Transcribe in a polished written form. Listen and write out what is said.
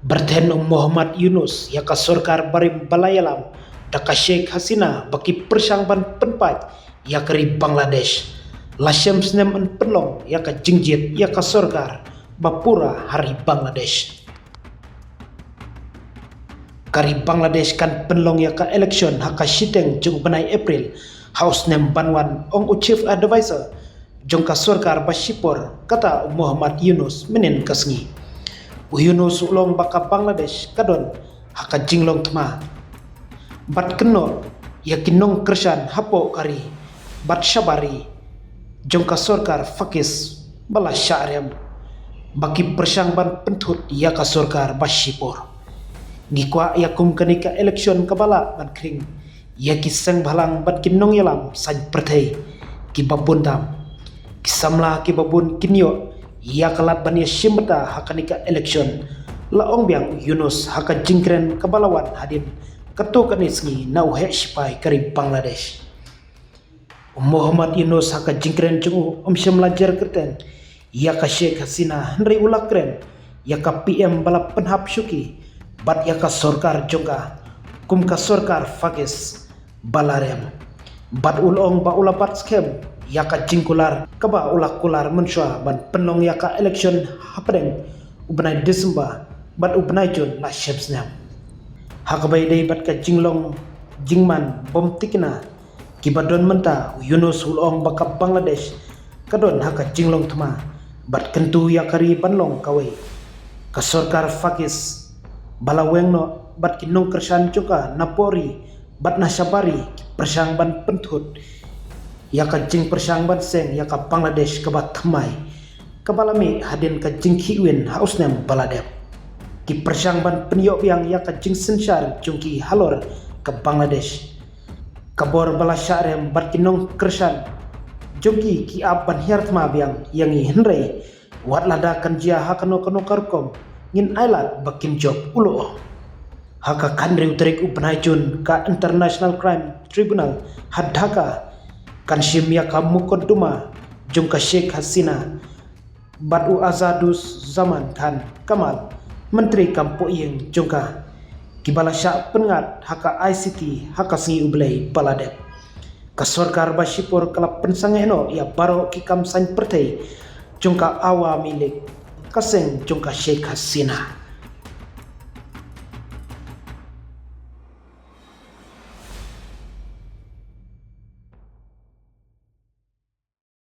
Berten Muhammad Yunus yaka sorkar barim balayalam daka Sheikh Hasina baki persangban penpat yakari Bangladesh lasem snem en penlong yaka jingjit yaka sorkar bapura hari Bangladesh kari Bangladesh kan penlong yaka election haka siteng jung benai April House nem banwan ong chief advisor jong ka sorkar basipor kata Muhammad Yunus menen kasngi Yunus ulong baka Bangladesh kadon haka jinglong tma bat kenor yakinong kersan hapo kari bat syabari jongka sorkar fakis bala syarem baki persangban pentut yaka sorkar basipor ngikwa yakum kanika election kabala ban kring yaki sang balang bat kinong yalam saj pertai ki babundam kisamla ki babun kinyo ia kalat bania simeta hakanika election laong biang Yunus haka jingkren kabalawan hadin ketu kanisngi nau hek sipai kari Bangladesh Muhammad Yunus haka jingkren jungu syam lajar kerten ia ka Sheikh Hasina henry ulakren ia ka PM balap penhap syuki bat ia ka sorkar jongka kum ka sorkar fakis balarem bat ulong ba ulapat skem yaka jingkular kaba ulak kular mensua ban penong yaka election hapdeng ubnai Desember bat ubnai Jun la shepsnam hakabai dei bat ka jinglong jingman bom tikna kibadon menta Yunus ulong baka Bangladesh kadon haka jinglong tma bat kentu yakari banlong kawai ka sorkar fakis balawengno bat kinong kersan juga napori bat nasabari persang ban pentut yaka jing persangban seng yaka Bangladesh kabat thamai kabalami hadin ka jing khiwin hausnem baladep ki persangban penyok yang yaka jing sensar jungki halor ke Bangladesh kabor bala syarem bat kinong kersan jungki ki aban hiartma biang yangi henrei wat lada kan jia hakano kano karkom ngin ailat bakim job ulo haka kandri uterik ubnajun ka International Crime Tribunal hadhaka kan simya ka mukadduma jungka Sheikh Hasina batu azadus zaman kan Kamal menteri kampo ing jungka kibala syak pengat haka ICT haka singi ublei baladep ka sorkar basipor kala pensangeno ya baro ki kam san pertai jungka awa milik kaseng jungka Sheikh Hasina